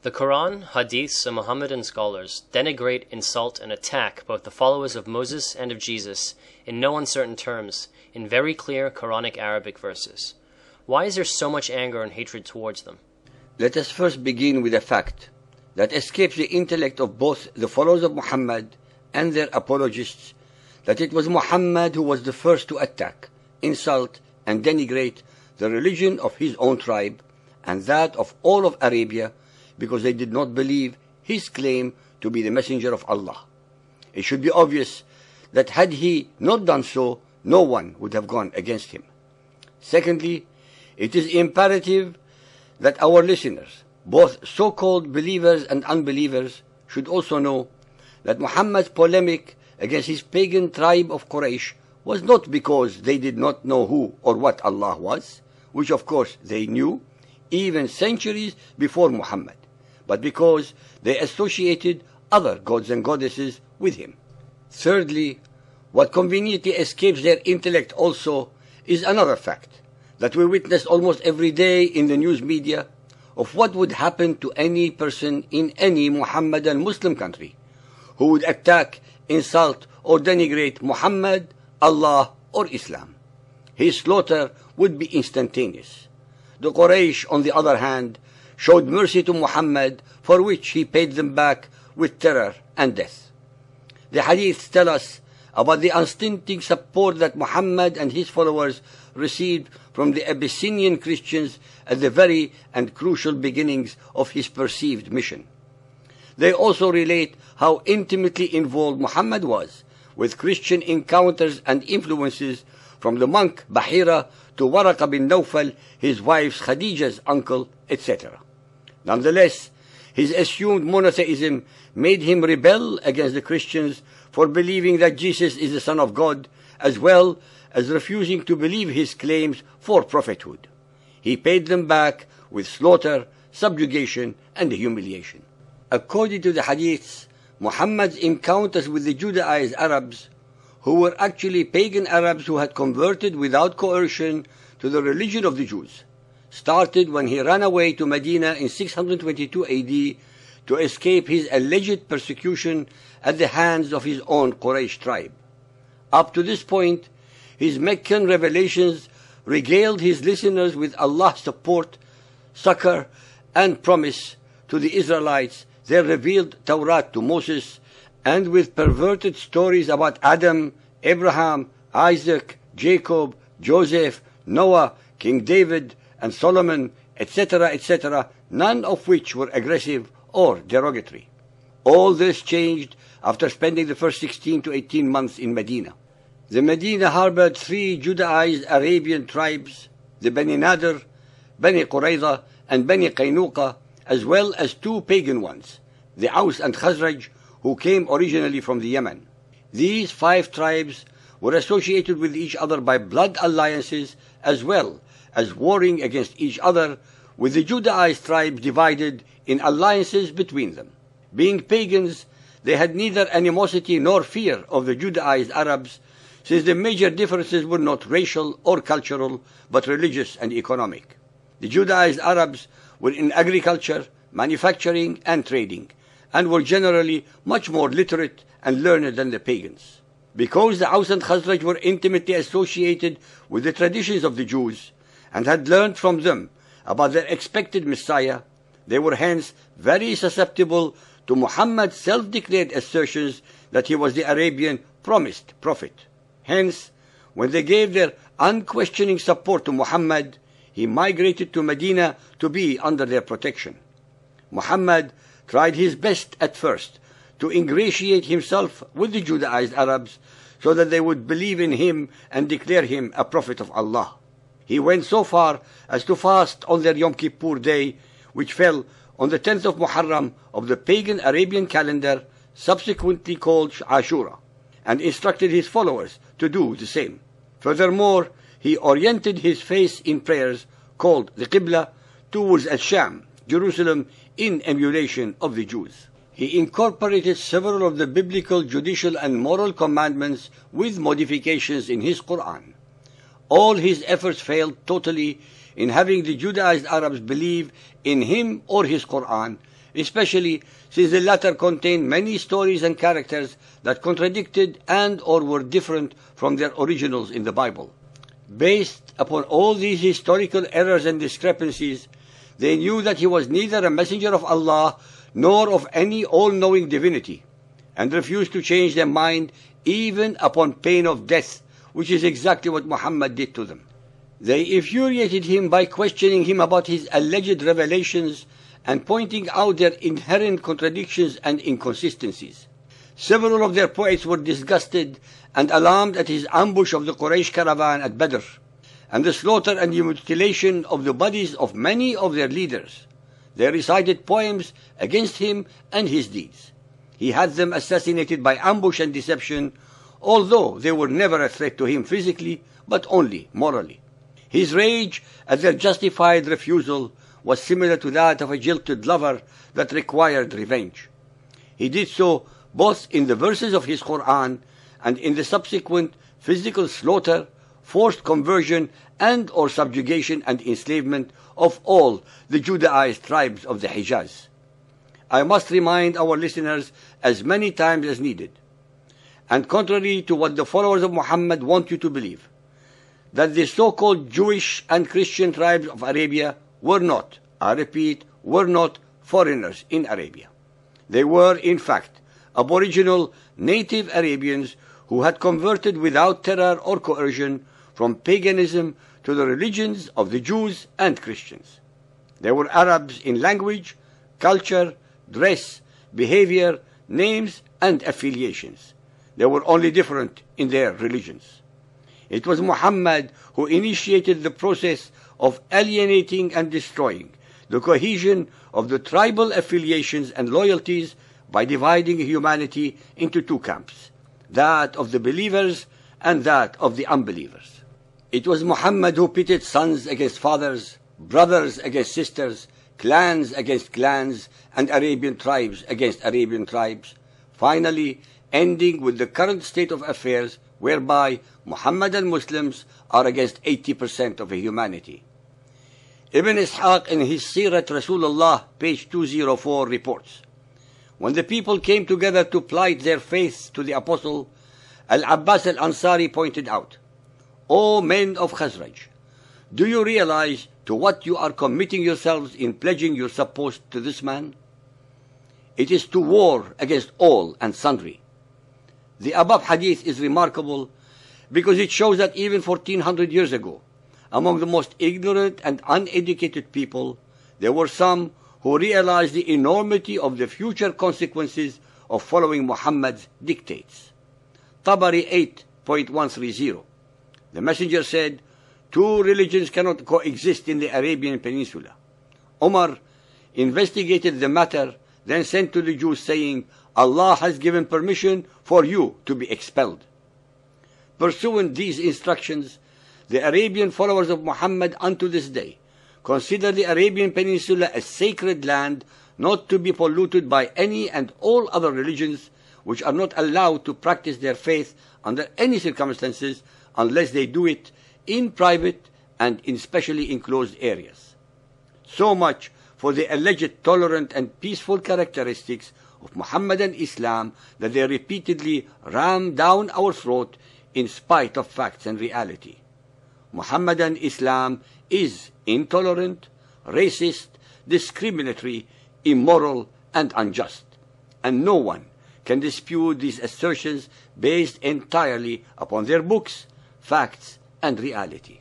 The Quran, Hadiths, and Mohammedan scholars denigrate, insult, and attack both the followers of Moses and of Jesus in no uncertain terms, in very clear Quranic Arabic verses. Why is there so much anger and hatred towards them? Let us first begin with a fact that escapes the intellect of both the followers of Muhammad and their apologists, that it was Muhammad who was the first to attack, insult, and denigrate the religion of his own tribe and that of all of Arabia, because they did not believe his claim to be the messenger of Allah. It should be obvious that had he not done so, no one would have gone against him. Secondly, it is imperative that our listeners, both so-called believers and unbelievers, should also know that Muhammad's polemic against his pagan tribe of Quraysh was not because they did not know who or what Allah was, which of course they knew, even centuries before Muhammad, but because they associated other gods and goddesses with him. Thirdly, what conveniently escapes their intellect also is another fact that we witness almost every day in the news media of what would happen to any person in any Muhammadan Muslim country who would attack, insult, or denigrate Muhammad, Allah, or Islam. His slaughter would be instantaneous. The Quraysh, on the other hand, showed mercy to Muhammad, for which he paid them back with terror and death. The hadiths tell us about the unstinting support that Muhammad and his followers received from the Abyssinian Christians at the very and crucial beginnings of his perceived mission. They also relate how intimately involved Muhammad was with Christian encounters and influences, from the monk Bahira to Waraka bin Nawfal, his wife's Khadija's uncle, etc. Nonetheless, his assumed monotheism made him rebel against the Christians for believing that Jesus is the Son of God, as well as refusing to believe his claims for prophethood. He paid them back with slaughter, subjugation, and humiliation. According to the hadiths, Muhammad's encounters with the Judaized Arabs, who were actually pagan Arabs who had converted without coercion to the religion of the Jews, started when he ran away to Medina in 622 AD to escape his alleged persecution at the hands of his own Quraysh tribe. Up to this point, his Meccan revelations regaled his listeners with Allah's support, succor, and promise to the Israelites, their revealed Torah to Moses, and with perverted stories about Adam, Abraham, Isaac, Jacob, Joseph, Noah, King David, and Solomon, etc., etc., none of which were aggressive or derogatory. All this changed after spending the first 16 to 18 months in Medina. The Medina harbored 3 Judaized Arabian tribes, the Bani Nadir, Bani Qurayza, and Bani Qaynuqa, as well as 2 pagan ones, the Aus and Khazraj, who came originally from the Yemen. These 5 tribes were associated with each other by blood alliances, as well as warring against each other, with the Judaized tribes divided in alliances between them. Being pagans, they had neither animosity nor fear of the Judaized Arabs, since the major differences were not racial or cultural, but religious and economic. The Judaized Arabs were in agriculture, manufacturing, and trading, and were generally much more literate and learned than the pagans. Because the Aus and Khazraj were intimately associated with the traditions of the Jews, and had learned from them about their expected Messiah, they were hence very susceptible to Muhammad's self-declared assertions that he was the Arabian promised prophet. Hence, when they gave their unquestioning support to Muhammad, he migrated to Medina to be under their protection. Muhammad tried his best at first to ingratiate himself with the Judaized Arabs so that they would believe in him and declare him a prophet of Allah. He went so far as to fast on their Yom Kippur day, which fell on the 10th of Muharram of the pagan Arabian calendar, subsequently called Ashura, and instructed his followers to do the same. Furthermore, he oriented his face in prayers, called the Qibla, towards Al-Sham, Jerusalem, in emulation of the Jews. He incorporated several of the biblical, judicial, and moral commandments with modifications in his Quran. All his efforts failed totally in having the Judaized Arabs believe in him or his Quran, especially since the latter contained many stories and characters that contradicted and or were different from their originals in the Bible. Based upon all these historical errors and discrepancies, they knew that he was neither a messenger of Allah nor of any all-knowing divinity, and refused to change their mind even upon pain of death, which is exactly what Muhammad did to them. They infuriated him by questioning him about his alleged revelations and pointing out their inherent contradictions and inconsistencies. Several of their poets were disgusted and alarmed at his ambush of the Quraysh caravan at Badr, and the slaughter and the mutilation of the bodies of many of their leaders. They recited poems against him and his deeds. He had them assassinated by ambush and deception, although they were never a threat to him physically, but only morally. His rage at their justified refusal was similar to that of a jilted lover that required revenge. He did so both in the verses of his Quran and in the subsequent physical slaughter, forced conversion, and or subjugation and enslavement of all the Judaized tribes of the Hijaz. I must remind our listeners as many times as needed, and contrary to what the followers of Muhammad want you to believe, that the so-called Jewish and Christian tribes of Arabia were not, I repeat, were not foreigners in Arabia. They were, in fact, aboriginal native Arabians who had converted without terror or coercion from paganism to the religions of the Jews and Christians. They were Arabs in language, culture, dress, behavior, names, and affiliations. They were only different in their religions. It was Muhammad who initiated the process of alienating and destroying the cohesion of the tribal affiliations and loyalties by dividing humanity into two camps, that of the believers and that of the unbelievers. It was Muhammad who pitted sons against fathers, brothers against sisters, clans against clans, and Arabian tribes against Arabian tribes, finally ending with the current state of affairs whereby Muhammadan Muslims are against 80% of humanity. Ibn Ishaq in his Sirat Rasulullah, page 204, reports, when the people came together to plight their faith to the Apostle, Al-Abbas al-Ansari pointed out, O men of Khazraj, do you realize to what you are committing yourselves in pledging your support to this man? It is to war against all and sundry. The above hadith is remarkable because it shows that even 1400 years ago, among the most ignorant and uneducated people, there were some who realized the enormity of the future consequences of following Muhammad's dictates. Tabari 8.130. The messenger said, two religions cannot coexist in the Arabian Peninsula. Umar investigated the matter, then sent to the Jews saying, Allah has given permission for you to be expelled. Pursuant these instructions, the Arabian followers of Muhammad unto this day consider the Arabian Peninsula a sacred land not to be polluted by any and all other religions, which are not allowed to practice their faith under any circumstances unless they do it in private and in specially enclosed areas. So much for the alleged tolerant and peaceful characteristics of Muhammadan Islam that they repeatedly ram down our throat in spite of facts and reality. Muhammadan Islam is intolerant, racist, discriminatory, immoral, and unjust, and no one can dispute these assertions based entirely upon their books, facts, and reality.